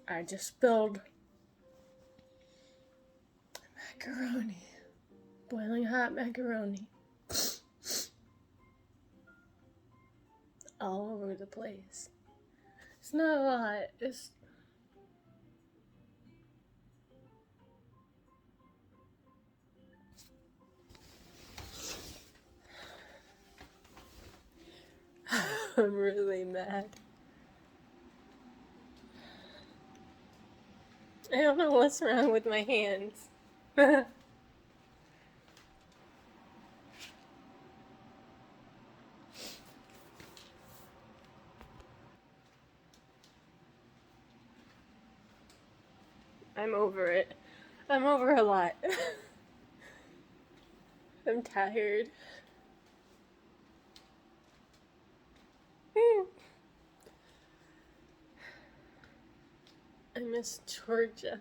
I just spilled macaroni. Boiling hot macaroni. All over the place. It's not a lot. It's I'm really mad. I don't know what's wrong with my hands. I'm over it. I'm over a lot. I'm tired. I miss Georgia.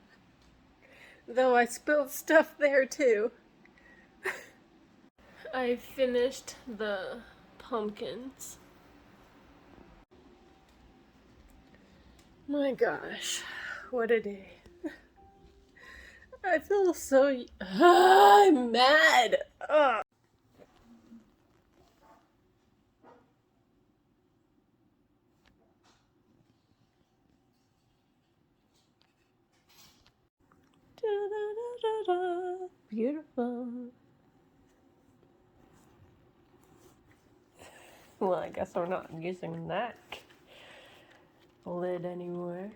Though I spilled stuff there too. I finished the pumpkins. My gosh, what a day. I feel so... I'm mad! Ugh. Da, da, da, da, da. Beautiful. Well, I guess we're not using that lid anymore.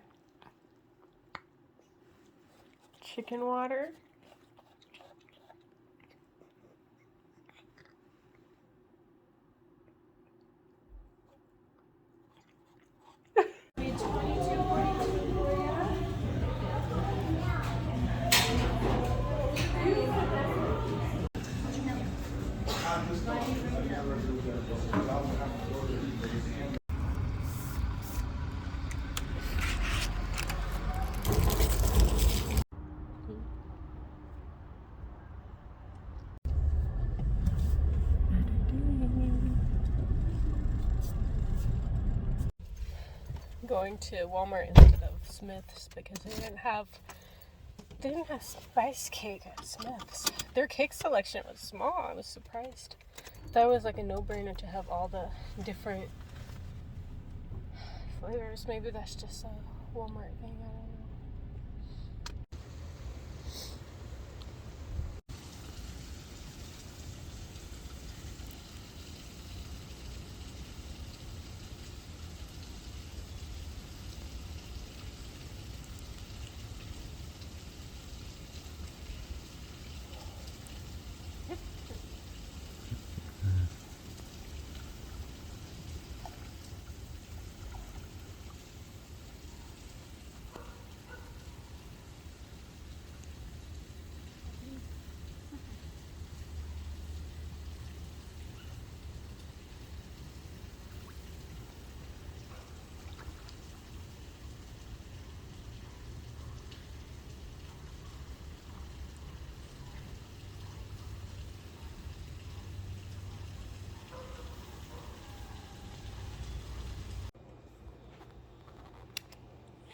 Chicken water. Going to Walmart instead of Smith's because they didn't have spice cake at Smith's. Their cake selection was small. I was surprised. That was like a no-brainer to have all the different flavors. Maybe that's just a Walmart thing. I don't know.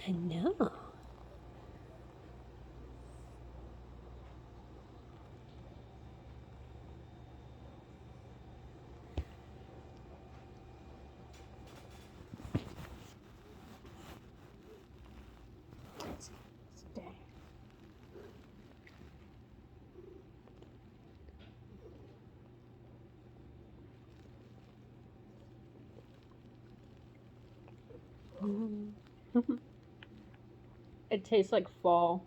I know. It tastes like fall.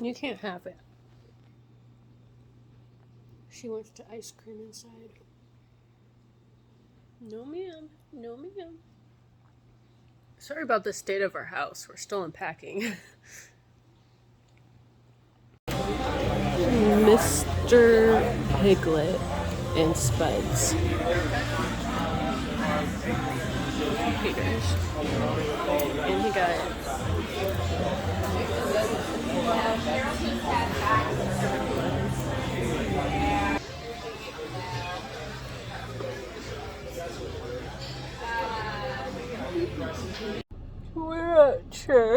You can't have it. She wants the ice cream inside. No, ma'am. No, ma'am. Sorry about the state of our house. We're still unpacking. Mr. Piglet and Spuds. Peters. And he got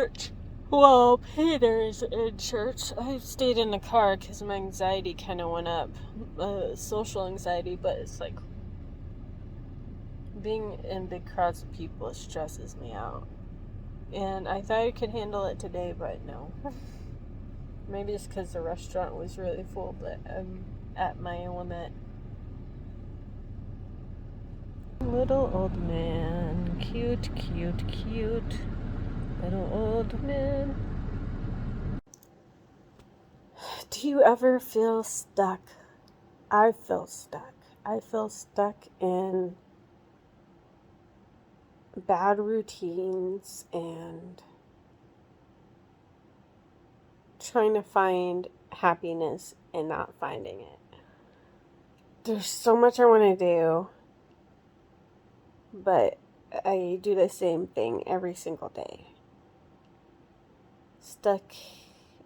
church. Well, Peter's in church. I stayed in the car because my anxiety kind of went up. Social anxiety, but it's like being in big crowds of people stresses me out. And I thought I could handle it today, but no. Maybe it's because the restaurant was really full, but I'm at my limit. Little old man. Cute, cute, cute. Little old man. Do you ever feel stuck? I feel stuck. I feel stuck in bad routines and trying to find happiness and not finding it. There's so much I want to do, but I do the same thing every single day. Stuck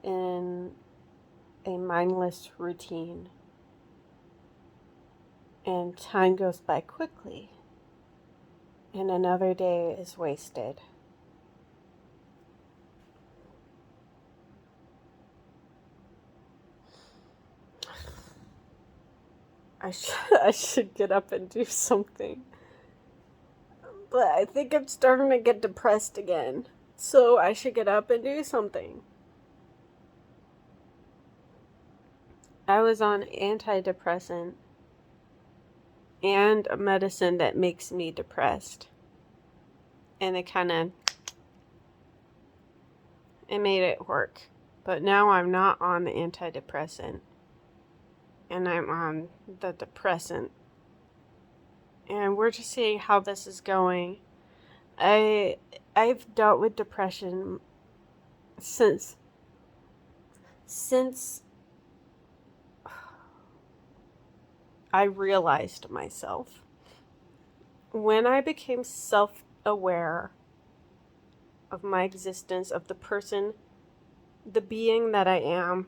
in a mindless routine, and time goes by quickly, and another day is wasted. I should get up and do something. But I think I'm starting to get depressed again. So I should get up and do something. I was on antidepressant and a medicine that makes me depressed. And it made it work. But now I'm not on the antidepressant. And I'm on the depressant. And we're just seeing how this is going. I've dealt with depression since I realized myself. When I became self-aware of my existence, of the person, the being that I am,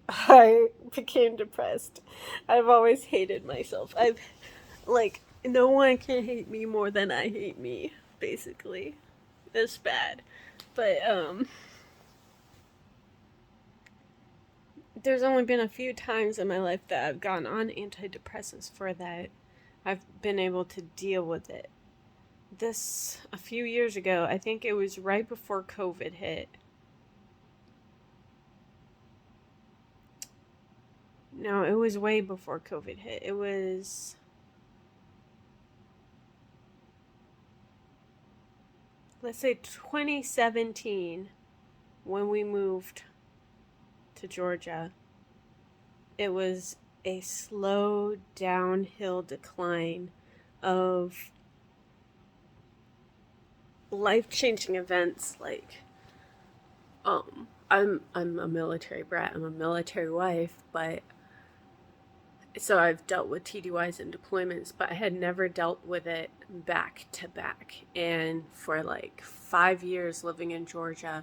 I became depressed. I've always hated myself. No one can hate me more than I hate me, basically. It's bad. But, there's only been a few times in my life that I've gone on antidepressants for that. I've been able to deal with it. This, a few years ago, I think it was right before COVID hit. No, it was way before COVID hit. It was, let's say 2017, when we moved to Georgia. It was a slow downhill decline of life-changing events. Like, I'm a military brat, I'm a military wife, but so I've dealt with TDYs and deployments, but I had never dealt with it back to back. And for like 5 years living in Georgia,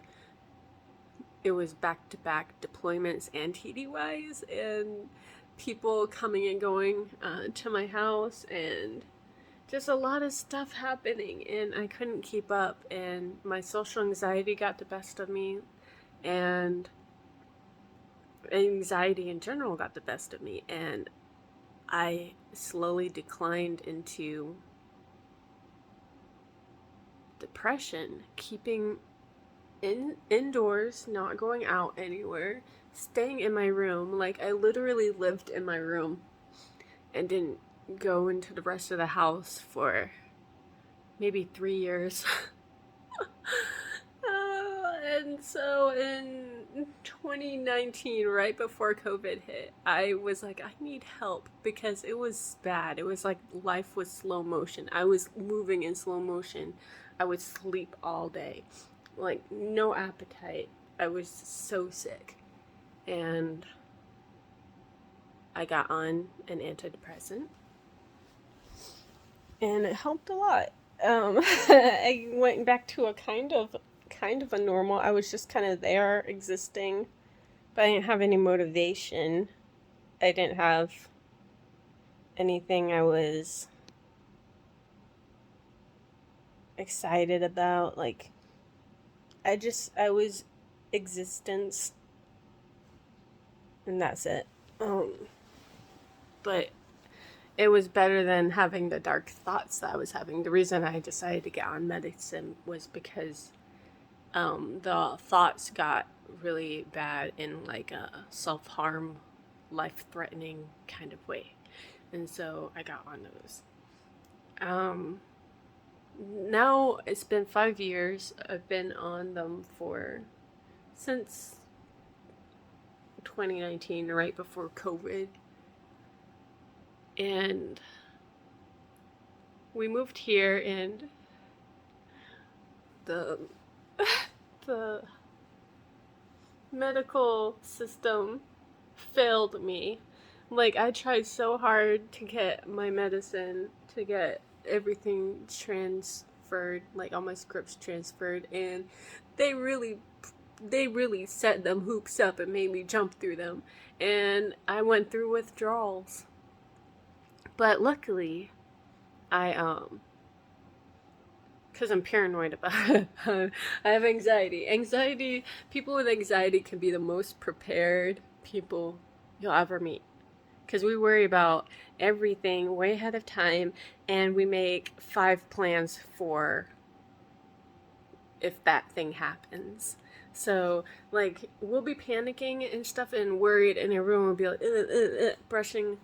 it was back to back deployments and TDYs, and people coming and going to my house, and just a lot of stuff happening, and I couldn't keep up, and my social anxiety got the best of me, and anxiety in general got the best of me, and I slowly declined into depression, keeping indoors, not going out anywhere, staying in my room. Like, I literally lived in my room and didn't go into the rest of the house for maybe 3 years. And so in 2019, right before COVID hit, I was like, I need help, because it was bad. It was like life was slow motion. I was moving in slow motion. I would sleep all day, like no appetite. I was so sick, and I got on an antidepressant, and it helped a lot. I went back to a kind of a normal. I was just kind of there, existing, but I didn't have any motivation. I didn't have anything I excited about. Like, I was existence, and that's it. But it was better than having the dark thoughts that I was having. The reason I decided to get on medicine was because the thoughts got really bad in like a self-harm, life-threatening kind of way. And so I got on those. Um, Now it's been 5 years. I've been on them since 2019, right before COVID. And we moved here, and the the medical system failed me. Like, I tried so hard to get my medicine, to get everything transferred, like all my scripts transferred, and they really set them hoops up and made me jump through them. And I went through withdrawals. But luckily, I because I'm paranoid about it. I have anxiety. People with anxiety can be the most prepared people you'll ever meet. Because we worry about everything way ahead of time, and we make 5 plans for if that thing happens. So, like, we'll be panicking and stuff and worried, and everyone will be like, brushing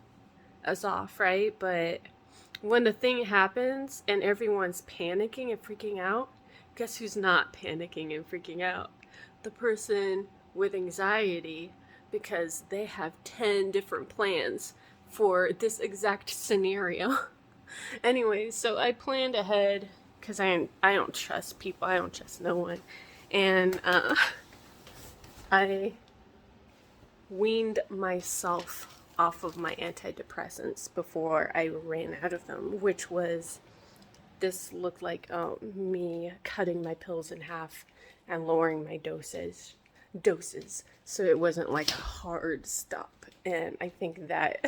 us off, right? But when the thing happens and everyone's panicking and freaking out, guess who's not panicking and freaking out? The person with anxiety, because they have 10 different plans for this exact scenario. Anyway, so I planned ahead because I don't trust people. I don't trust no one. And I weaned myself off of my antidepressants before I ran out of them, which was, this looked like me cutting my pills in half and lowering my doses so it wasn't like a hard stop. And I think that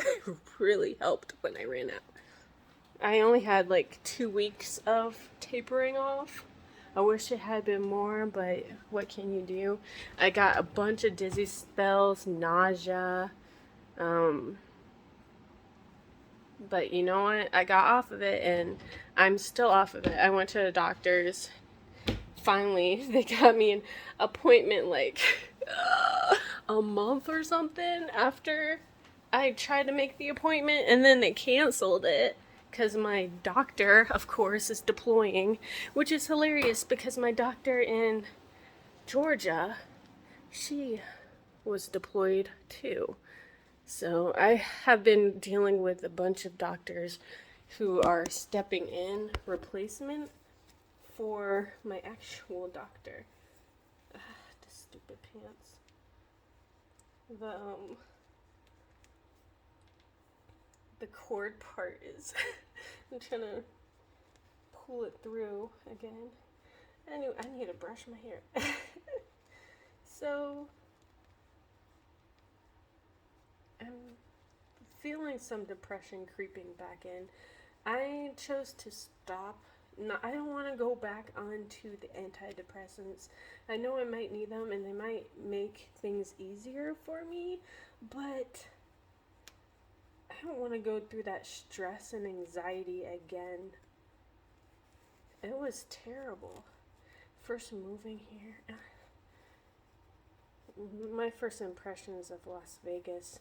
really helped when I ran out. I only had like 2 weeks of tapering off. I wish it had been more, but what can you do? I got a bunch of dizzy spells, nausea. But you know what? I got off of it, and I'm still off of it. I went to the doctor's. Finally, they got me an appointment like a month or something after I tried to make the appointment, and then they canceled it because my doctor, of course, is deploying, which is hilarious because my doctor in Georgia, she was deployed too. So I have been dealing with a bunch of doctors who are stepping in replacement for my actual doctor. The stupid pants. The cord part is I'm trying to pull it through again. Anyway, I need to brush my hair. So I'm feeling some depression creeping back in. I chose to stop. No, I don't want to go back onto the antidepressants. I know I might need them and they might make things easier for me, but I don't want to go through that stress and anxiety again. It was terrible. First moving here. My first impressions of Las Vegas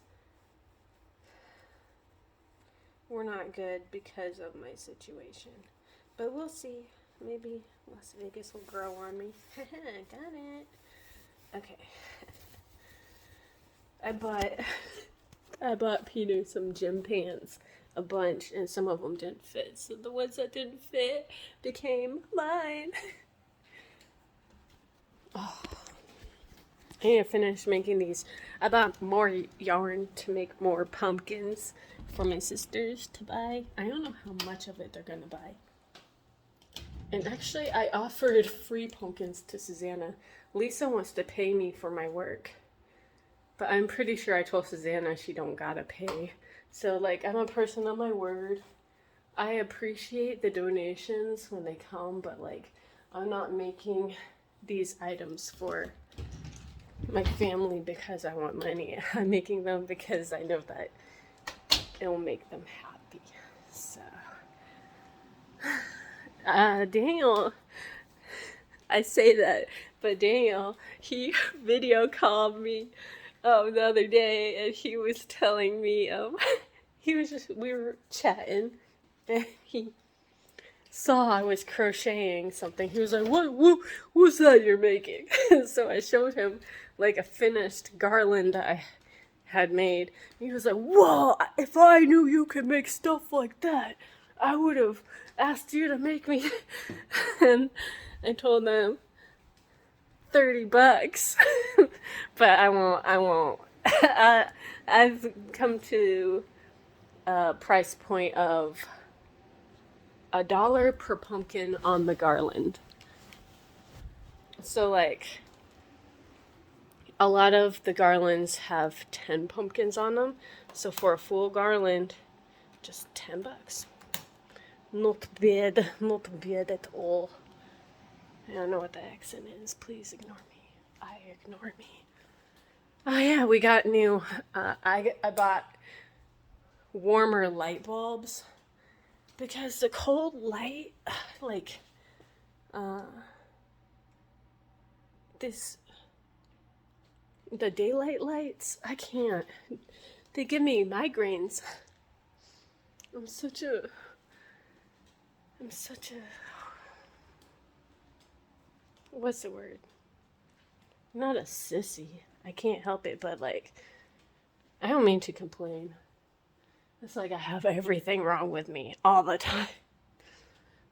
were not good because of my situation. But we'll see. Maybe Las Vegas will grow on me. Got it. Okay. I bought Peter some gym pants, a bunch, and some of them didn't fit. So the ones that didn't fit became mine. Oh, I need to finish making these. I bought more yarn to make more pumpkins for my sisters to buy. I don't know how much of it they're gonna buy. And actually, I offered free pumpkins to Susanna. Lisa wants to pay me for my work. But I'm pretty sure I told Susanna she don't gotta pay. So, like, I'm a person of my word. I appreciate the donations when they come, but like, I'm not making these items for my family because I want money. I'm making them because I know that it'll make them happy. So, Daniel, I say that, but Daniel, he video called me the other day, and he was telling me we were chatting, and he saw I was crocheting something. He was like, what's that you're making?" So I showed him like a finished garland I had made. He was like, "Whoa, if I knew you could make stuff like that, I would have asked you to make me." And I told them $30. But I won't. I've come to a price point of $1 per pumpkin on the garland. So like, a lot of the garlands have 10 pumpkins on them. So for a full garland, just $10. Not bad at all. I don't know what the accent is. Please ignore me. I ignore me. Oh yeah, we got new. I bought warmer light bulbs because the cold light, like, the daylight lights, I can't. They give me migraines. I'm such a what's the word? I'm not a sissy. I can't help it, but like, I don't mean to complain. It's like I have everything wrong with me all the time.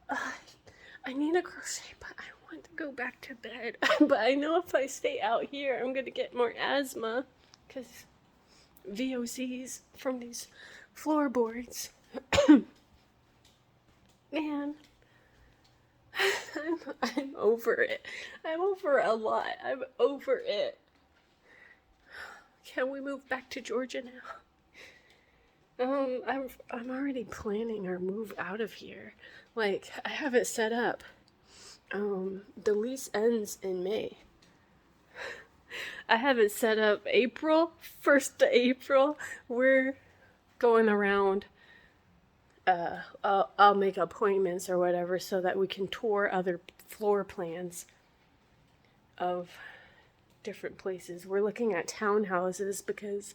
I need a crochet, but I want to go back to bed. But I know if I stay out here, I'm gonna get more asthma because VOCs from these floorboards. Man, I'm over it. I'm over a lot. I'm over it. Can we move back to Georgia now? I'm already planning our move out of here. Like, I have it set up. The lease ends in May. I have it set up April 1st to April. We're going around. I'll make appointments or whatever so that we can tour other floor plans of different places. We're looking at townhouses because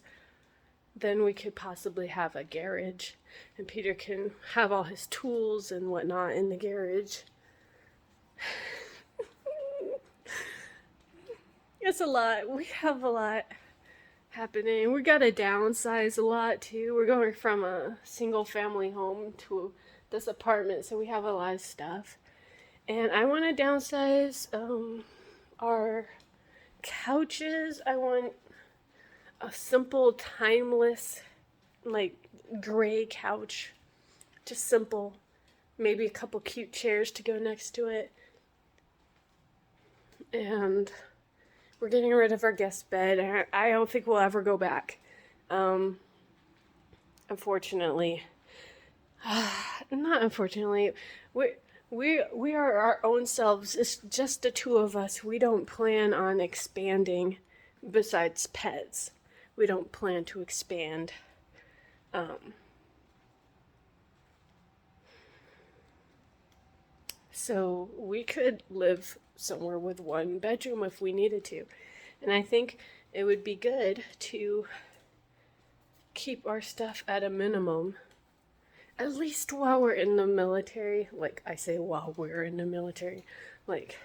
then we could possibly have a garage and Peter can have all his tools and whatnot in the garage. It's a lot. We have a lot happening. We gotta downsize a lot too. We're going from a single family home to this apartment, so we have a lot of stuff. And I want to downsize our couches. I want a simple, timeless, like, gray couch. Just simple. Maybe a couple cute chairs to go next to it. And we're getting rid of our guest bed. I don't think we'll ever go back. Unfortunately. Not unfortunately. We are our own selves. It's just the two of us. We don't plan on expanding besides pets. We don't plan to expand. So we could live somewhere with one bedroom if we needed to. And I think it would be good to keep our stuff at a minimum. At least while we're in the military. Like, I say while we're in the military. Like,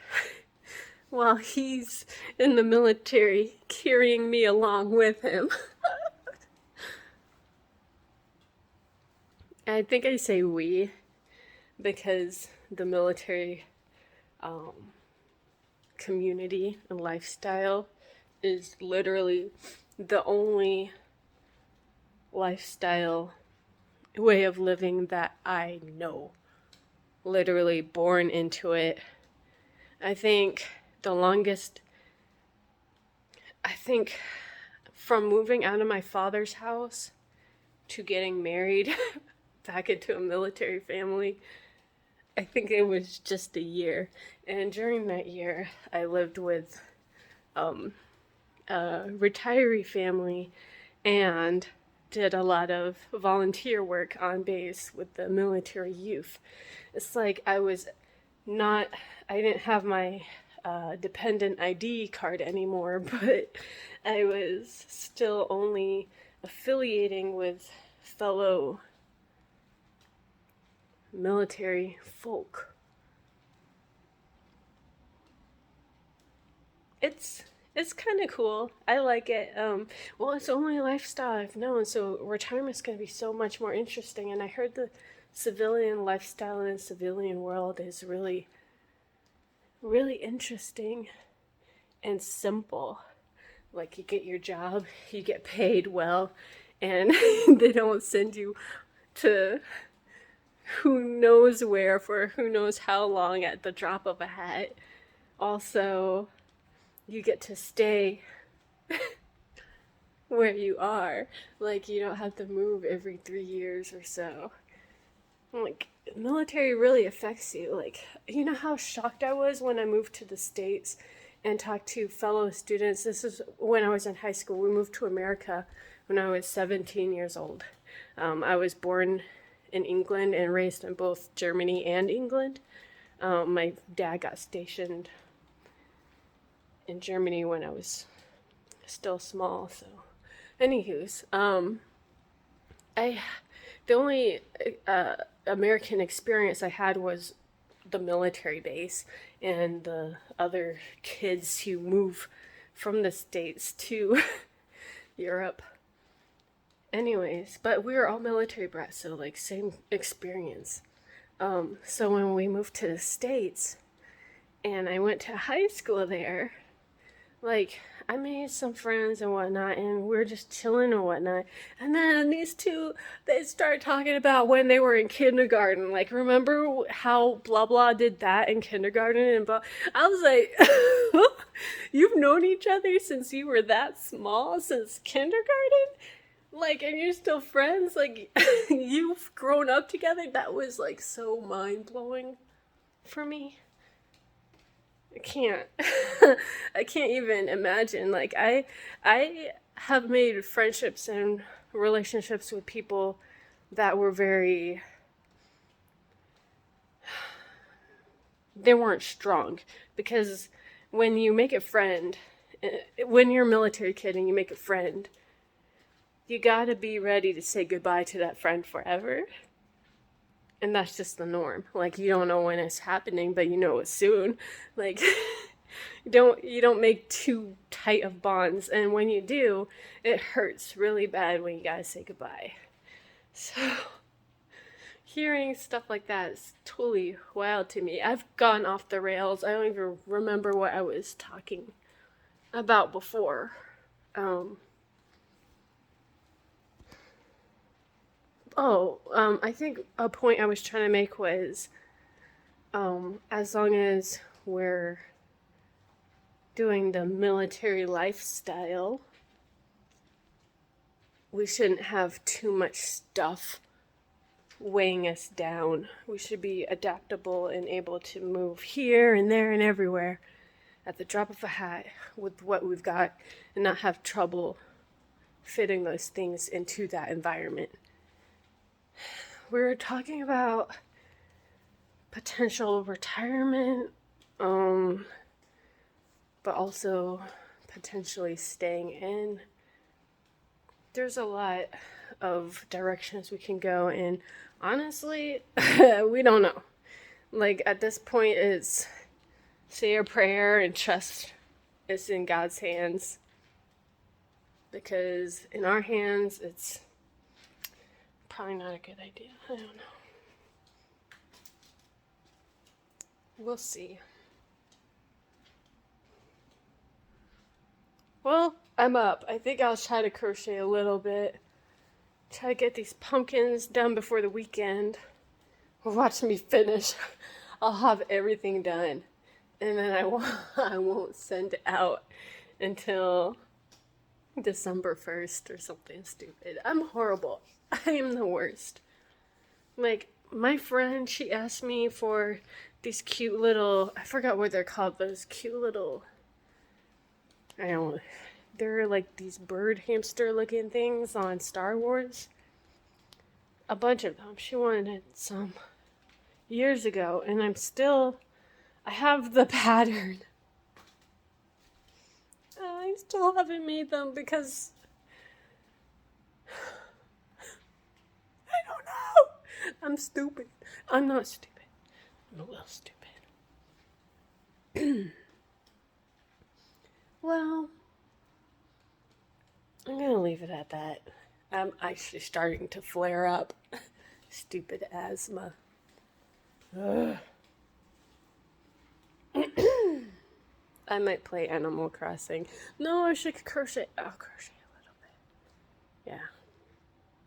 while he's in the military, carrying me along with him. I think I say we because the military community and lifestyle is literally the only lifestyle way of living that I know. Literally born into it. I think from moving out of my father's house to getting married back into a military family. I think it was just a year. And during that year, I lived with um, a retiree family and did a lot of volunteer work on base with the military youth. It's like not, I didn't have my dependent ID card anymore, but I was still only affiliating with fellow military folk. It's it's kind of cool. I like it. Well, it's the only lifestyle I've known, so retirement's going to be so much more interesting. And I heard the civilian lifestyle in the civilian world is really, really interesting and simple. Like you get your job, you get paid well, and they don't send you to who knows where for who knows how long at the drop of a hat. Also, you get to stay where you are. Like, you don't have to move every 3 years or so. Like, military really affects you. Like, you know how shocked I was when I moved to the States and talked to fellow students? This is when I was in high school. We moved to America when I was 17 years old. I was born in England and raised in both Germany and England. My dad got stationed in Germany when I was still small, so anywho's, I the only American experience I had was the military base and the other kids who move from the States to Europe. Anyways, but we were all military brats, so like same experience. So when we moved to the States and I went to high school there, like I made some friends and whatnot, and we were just chilling and whatnot. And then these two, they started talking about when they were in kindergarten. Like, remember how blah blah did that in kindergarten? And blah. I was like, you've known each other since you were that small, since kindergarten? Like, and you're still friends? Like, you've grown up together? That was like so mind blowing for me. I can't. I can't even imagine. Like I have made friendships and relationships with people that were they weren't strong, because when you make a friend, when you're a military kid and you make a friend, you got to be ready to say goodbye to that friend forever. And that's just the norm. Like, you don't know when it's happening, but you know it's soon. Like, you don't make too tight of bonds, and when you do, it hurts really bad when you gotta say goodbye. So, hearing stuff like that is totally wild to me. I've gone off the rails. I don't even remember what I was talking about before. I think a point I was trying to make was, as long as we're doing the military lifestyle, we shouldn't have too much stuff weighing us down. We should be adaptable and able to move here and there and everywhere at the drop of a hat with what we've got, and not have trouble fitting those things into that environment. We were talking about potential retirement, but also potentially staying in. There's a lot of directions we can go, and honestly, we don't know. Like, at this point, it's say a prayer and trust it's in God's hands, because in our hands, it's probably not a good idea. I don't know. We'll see. Well, I'm up. I think I'll try to crochet a little bit. Try to get these pumpkins done before the weekend. Watch me finish. I'll have everything done. And then I won't send it out until December 1st or something stupid. I'm horrible. I am the worst. Like, my friend, she asked me for these cute little, I forgot what they're called, those cute little, I don't know, they're like these bird hamster looking things on Star Wars. A bunch of them. She wanted some years ago, and I have the pattern. I still haven't made them because I don't know. I'm stupid. I'm not stupid. I'm a little stupid. Well, I'm gonna leave it at that. I'm actually starting to flare up. Stupid asthma. Ugh. I might play Animal Crossing. No, I should crochet. I'll crochet a little bit. Yeah.